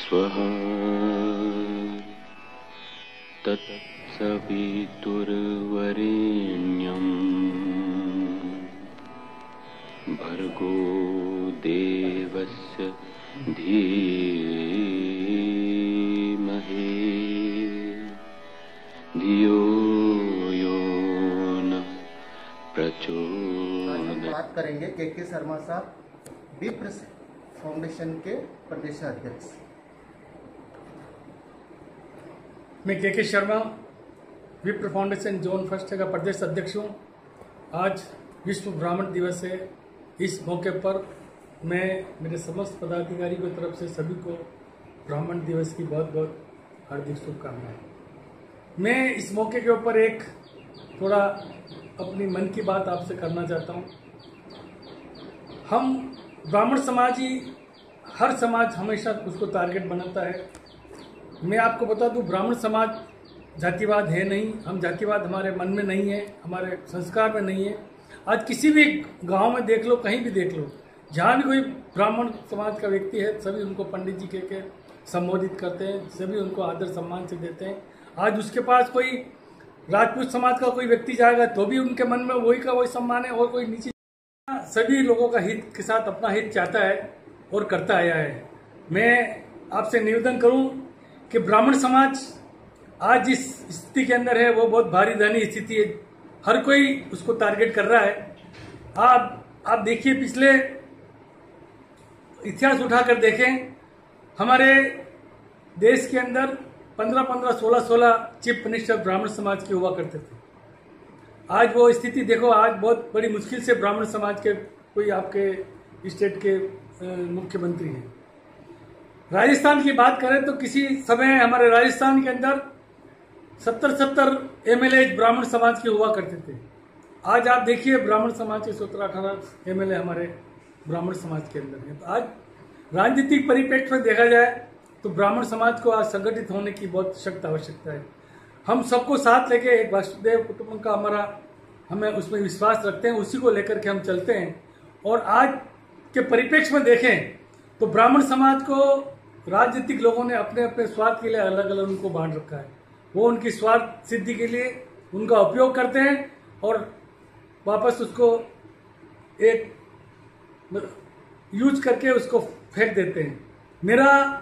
स्वः तत्सवितुर्वरेण्यं भर्गो देवस्य धीमहि धियो यो न प्रचोदयात्। बात करेंगे के शर्मा साहब, विप्र फाउंडेशन के प्रदेश अध्यक्ष। मैं के शर्मा, विप्र फाउंडेशन जोन फर्स्ट का प्रदेश अध्यक्ष हूँ। आज विश्व ब्राह्मण दिवस है। इस मौके पर मैं मेरे समस्त पदाधिकारी की तरफ से सभी को ब्राह्मण दिवस की बहुत बहुत हार्दिक शुभकामनाएं। मैं इस मौके के ऊपर एक थोड़ा अपनी मन की बात आपसे करना चाहता हूँ। हम ब्राह्मण समाज ही, हर समाज हमेशा उसको टारगेट बनाता है। मैं आपको बता दूं, ब्राह्मण समाज जातिवाद है नहीं। हम जातिवाद हमारे मन में नहीं है, हमारे संस्कार में नहीं है। आज किसी भी गांव में देख लो, कहीं भी देख लो, जहाँ भी कोई ब्राह्मण समाज का व्यक्ति है, सभी उनको पंडित जी कह के संबोधित करते हैं, सभी उनको आदर सम्मान से देते हैं। आज उसके पास कोई राजपूत समाज का कोई व्यक्ति जाएगा तो भी उनके मन में वही का वही सम्मान है, और कोई नीचे सभी लोगों का हित के साथ अपना हित चाहता है और करता आया है। मैं आपसे निवेदन करूं कि ब्राह्मण समाज आज जिस स्थिति के अंदर है वो बहुत भारी दयनीय स्थिति है। हर कोई उसको टारगेट कर रहा है। आप देखिए, पिछले इतिहास उठाकर देखें, हमारे देश के अंदर 15-15, 16-16 चीफ मिनिस्टर ब्राह्मण समाज के हुआ करते थे। आज वो स्थिति देखो, आज बहुत बड़ी मुश्किल से ब्राह्मण समाज के कोई आपके स्टेट के मुख्यमंत्री हैं। राजस्थान की बात करें तो किसी समय हमारे राजस्थान के अंदर 70 एमएलए ब्राह्मण समाज के हुआ करते थे। आज आप देखिए, ब्राह्मण समाज के 17-18 एमएलए हमारे ब्राह्मण समाज के अंदर हैं। तो आज राजनीतिक परिप्रेक्ष्य में देखा जाए तो ब्राह्मण समाज को आज संगठित होने की बहुत सख्त आवश्यकता है। हम सबको साथ लेके एक वासुदेव कुटुंब का हमें उसमें विश्वास रखते हैं, उसी को लेकर के हम चलते हैं। और आज के परिप्रेक्ष्य में देखें तो ब्राह्मण समाज को राजनीतिक लोगों ने अपने अपने स्वार्थ के लिए अलग अलग उनको बांट रखा है। वो उनकी स्वार्थ सिद्धि के लिए उनका उपयोग करते हैं और वापस उसको एक यूज करके उसको फेंक देते हैं। मेरा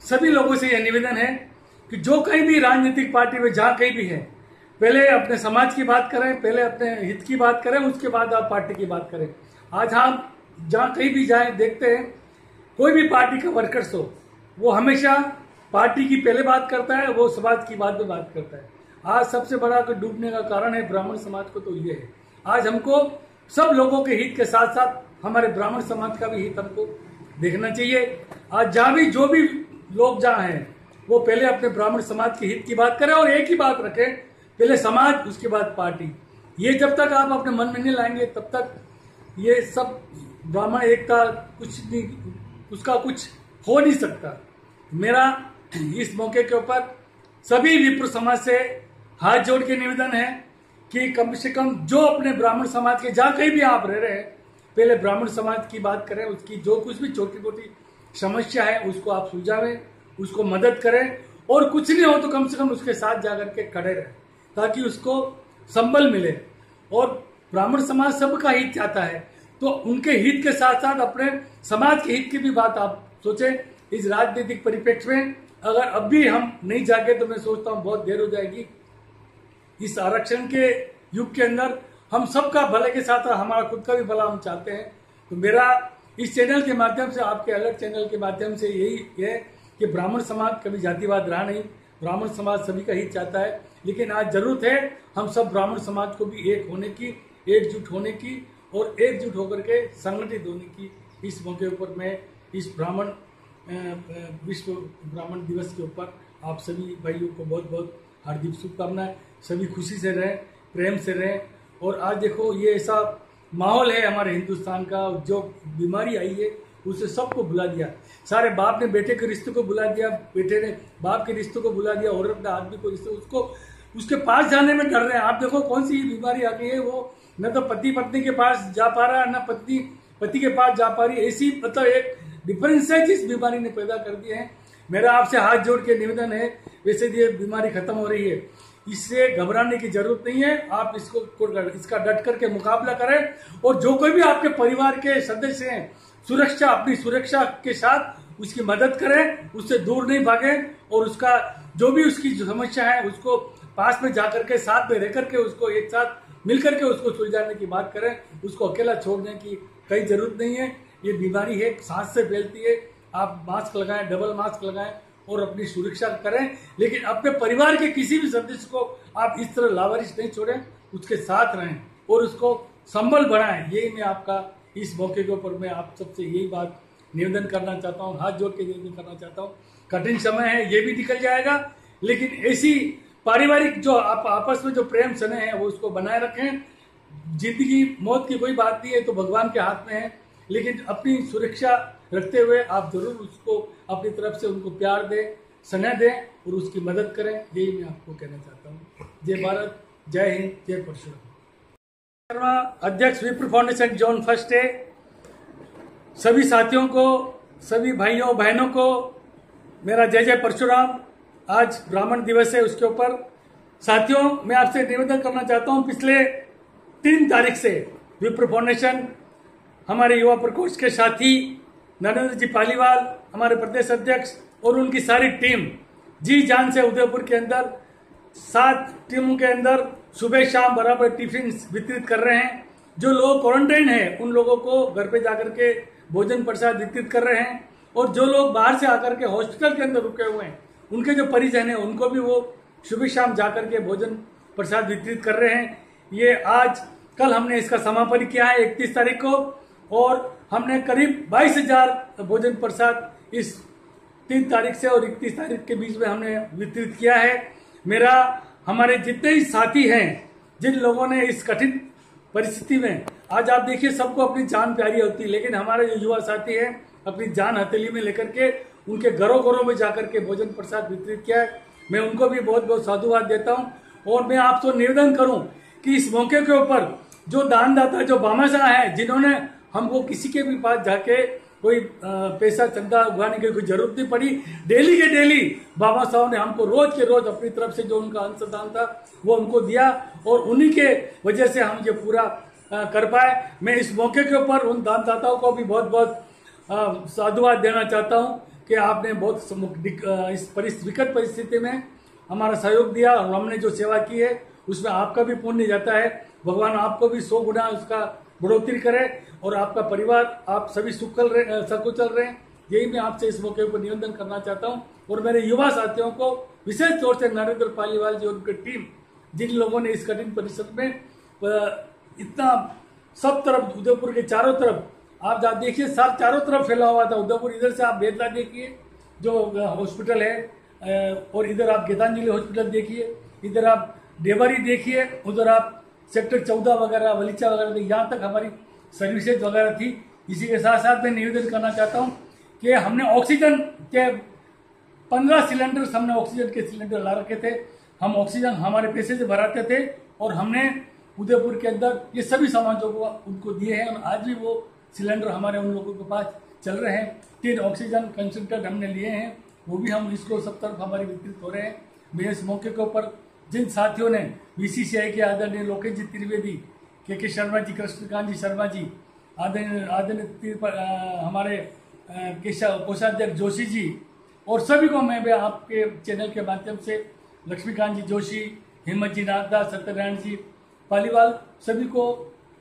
सभी लोगों से यह निवेदन है कि जो कहीं भी राजनीतिक पार्टी में जहां कहीं भी है, पहले अपने समाज की बात करें, पहले अपने हित की बात करें, उसके बाद आप पार्टी की बात करें। आज हम जहां कहीं भी जाएं, देखते हैं कोई भी पार्टी का वर्कर्स हो, वो हमेशा पार्टी की पहले बात करता है, वो समाज की बाद में बात करता है। आज सबसे बड़ा डूबने का कारण है ब्राह्मण समाज को, तो ये है। आज हमको सब लोगों के हित के साथ साथ हमारे ब्राह्मण समाज का भी हित हमको देखना चाहिए। आज जहां भी जो भी लोग जहां हैं, वो पहले अपने ब्राह्मण समाज के हित की बात करें और एक ही बात रखें, पहले समाज उसके बाद पार्टी। ये जब तक आप अपने मन में नहीं लाएंगे तब तक ये सब ब्राह्मण एकता कुछ नहीं, उसका कुछ हो नहीं सकता। मेरा इस मौके के ऊपर सभी विप्र समाज से हाथ जोड़ के निवेदन है कि कम से कम जो अपने ब्राह्मण समाज के जहां कहीं भी आप रह रहे हैं, पहले ब्राह्मण समाज की बात करें, उसकी जो कुछ भी छोटी मोटी समस्या है उसको आप सुलझावें, उसको मदद करें, और कुछ नहीं हो तो कम से कम उसके साथ जाकर के खड़े रहें ताकि उसको संबल मिले। और ब्राह्मण समाज सबका हित चाहता है, तो उनके हित के साथ साथ अपने समाज के हित की भी बात आप सोचें। इस राजनीतिक परिप्रेक्ष्य में अगर अब भी हम नहीं जागे तो मैं सोचता हूं बहुत देर हो जाएगी। इस आरक्षण के युग के अंदर हम सबका भले के साथ हमारा खुद का भी भला हम चाहते हैं। तो मेरा इस चैनल के माध्यम से, आपके अलग चैनल के माध्यम से यही है कि ब्राह्मण समाज कभी जातिवाद रहा नहीं। ब्राह्मण समाज सभी का हित चाहता है, लेकिन आज जरूरत है हम सब ब्राह्मण समाज को भी एक होने की, एकजुट होने की और एकजुट होकर के संगठित होने की। इस मौके पर मैं इस विश्व ब्राह्मण दिवस के ऊपर आप सभी भाइयों को बहुत बहुत हार्दिक शुभकामनाएं। सभी खुशी से रहें, प्रेम से रहें। और आज देखो, ये ऐसा माहौल है हमारे हिंदुस्तान का, जो बीमारी आई है उसे सबको बुला दिया। सारे बाप ने बेटे के रिश्ते को बुला दिया, बेटे ने बाप के रिश्ते को बुला दिया, औरत ने आदमी को रिश्ते, उसको उसके पास जाने में डर रहे हैं। आप देखो कौन सी बीमारी आ गई है, वो न तो पति पत्नी के पास जा पा रहा है, न पत्नी पति के पास जा पा रही है। ऐसी मतलब एक डिफरेंस है जिस बीमारी ने पैदा कर दिए हैं। मेरा आपसे हाथ जोड़ के निवेदन है, वैसे ये बीमारी खत्म हो रही है, इससे घबराने की जरूरत नहीं है। आप इसका डट करके मुकाबला करें और जो कोई भी आपके परिवार के सदस्य हैं, अपनी सुरक्षा के साथ उसकी मदद करें, उससे दूर नहीं भागे और उसका जो भी उसकी समस्या है उसको पास में जाकर के साथ में रह करके उसको एक साथ मिलकर के उसको सुलझाने की बात करें। उसको अकेला छोड़ने की कोई जरूरत नहीं है। ये बीमारी है, सांस से फैलती है। आप मास्क लगाएं, डबल मास्क लगाएं और अपनी सुरक्षा करें, लेकिन अपने परिवार के किसी भी सदस्य को आप इस तरह लावारिश नहीं छोड़ें, उसके साथ रहें और उसको संबल बढ़ाएं। यही मैं आपका इस मौके के ऊपर मैं आप सबसे यही बात निवेदन करना चाहता हूँ, हाथ जोड़ के निवेदन करना चाहता हूँ। कठिन समय है, ये भी निकल जाएगा, लेकिन ऐसी पारिवारिक जो आप आपस में जो प्रेम स्नेह है वो उसको बनाए रखें। जिंदगी मौत की कोई बात नहीं है, तो भगवान के हाथ में है, लेकिन अपनी सुरक्षा रखते हुए आप जरूर उसको अपनी तरफ से उनको प्यार दें, स्नेह दें और उसकी मदद करें। यही मैं आपको कहना चाहता हूँ। जय भारत, जय हिंद, जय परशुराम। शर्मा, अध्यक्ष विप्र फाउंडेशन जोन फर्स्ट है। सभी साथियों को, सभी भाइयों बहनों को मेरा जय जय परशुराम। आज ब्राह्मण दिवस है, उसके ऊपर साथियों मैं आपसे निवेदन करना चाहता हूं। पिछले 3 तारीख से विप्र फाउंडेशन, हमारे युवा प्रकोष्ठ के साथी नरेंद्र जी पालीवाल, हमारे प्रदेश अध्यक्ष और उनकी सारी टीम जी जान से उदयपुर के अंदर 7 टीमों के अंदर सुबह शाम बराबर टिफिन वितरित कर रहे हैं। जो लोग क्वारंटाइन हैं उन लोगों को घर पे जाकर के भोजन प्रसाद वितरित कर रहे हैं और जो लोग बाहर से आकर के हॉस्पिटल के अंदर रुके हुए हैं उनके जो परिजन हैं उनको भी वो सुबह शाम जाकर के भोजन प्रसाद वितरित कर रहे हैं। ये आज कल हमने इसका समापन किया है 31 तारीख को और हमने करीब 22,000 भोजन प्रसाद इस 3 तारीख से और 31 तारीख के बीच में हमने वितरित किया है। मेरा हमारे जितने ही साथी हैं, जिन लोगों ने इस कठिन परिस्थिति में, आज आप देखिए सबको अपनी जान प्यारी होती है, लेकिन हमारे जो युवा साथी हैं अपनी जान हथेली में लेकर के उनके घरों घरों में जाकर के भोजन प्रसाद वितरित किया है। मैं उनको भी बहुत बहुत साधुवाद देता हूं और मैं आपसे निवेदन करूं कि इस मौके के ऊपर जो दानदाता, जो भामाशाह है, जिन्होंने हमको किसी के भी पास जाके कोई पैसा चंदा उगाने की कोई जरूरत नहीं पड़ी, डेली के डेली बाबा साहब ने हमको रोज के रोज अपनी तरफ से जो उनका अंशदान था वो हमको दिया और उन्हीं के वजह से हम ये पूरा कर पाए। मैं इस मौके के ऊपर उन दानदाताओं को भी बहुत बहुत साधुवाद देना चाहता हूं कि आपने बहुत इस विकट परिस्थिति में हमारा सहयोग दिया और हमने जो सेवा की है उसमें आपका भी पुण्य जाता है। भगवान आपको भी 100 गुना उसका बढ़ोतरी करे और आपका परिवार, आप सभी सकुशल रहे। यही मैं आपसे इस मौके पर निवेदन करना चाहता हूं और मेरे युवा साथियों को विशेष तौर से नरेंद्र पालीवाल जी और उनकी टीम, जिन लोगों ने इस कठिन परिस्थिति में इतना सब तरफ, उदयपुर के चारों तरफ आप देखिए चारों तरफ फैला हुआ था उदयपुर। इधर से आप बेतला देखिए जो हॉस्पिटल है और इधर आप गीतांजलि हॉस्पिटल देखिए, इधर आप डेबरी देखिए, उधर आप सेक्टर 14 वगैरह, वलीचा वगैरह, यहाँ तक हमारी सर्विसेज वगैरह थी। इसी के साथ साथ मैं निवेदन करना चाहता हूँ कि हमने ऑक्सीजन के 15 सिलेंडर, हमने ऑक्सीजन के सिलेंडर ला रखे थे। हम ऑक्सीजन हमारे पैसे से भराते थे और हमने उदयपुर के अंदर ये सभी समाजों को उनको दिए हैं और आज भी वो सिलेंडर हमारे उन लोगों के पास चल रहे हैं। 3 ऑक्सीजन कंसंट्रेट हमने लिए हैं, वो भी हम इसको सब तरफ हमारे वितरित हो रहे हैं। मैं इस मौके के ऊपर जिन साथियों ने बीसीसीआई के आदरणीय लोकेश जी त्रिवेदी, के शर्मा जी, कृष्णकांत जी शर्मा जी, आदरणीय हमारे कोषाध्यक्ष जोशी जी और सभी को मैं भी आपके चैनल के माध्यम से, लक्ष्मीकांत जी जोशी, हिम्मत जी नागदास, सत्यनारायण जी पालीवाल, सभी को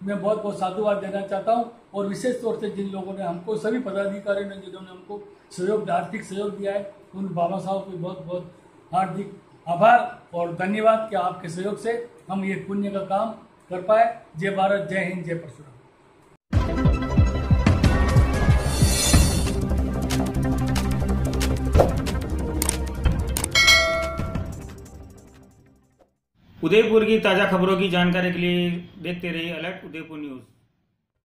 मैं बहुत बहुत साधुवाद देना चाहता हूं और विशेष तौर से जिन लोगों ने हमको, सभी पदाधिकारियों ने जिन्होंने हमको सहयोग, आर्थिक सहयोग दिया है, उन बाबा साहब को बहुत बहुत हार्दिक आभार और धन्यवाद कि आपके सहयोग से हम ये पुण्य का काम कर पाए। जय भारत, जय हिंद, जय परशुराम। उदयपुर की ताज़ा खबरों की जानकारी के लिए देखते रहिए अलर्ट उदयपुर न्यूज़।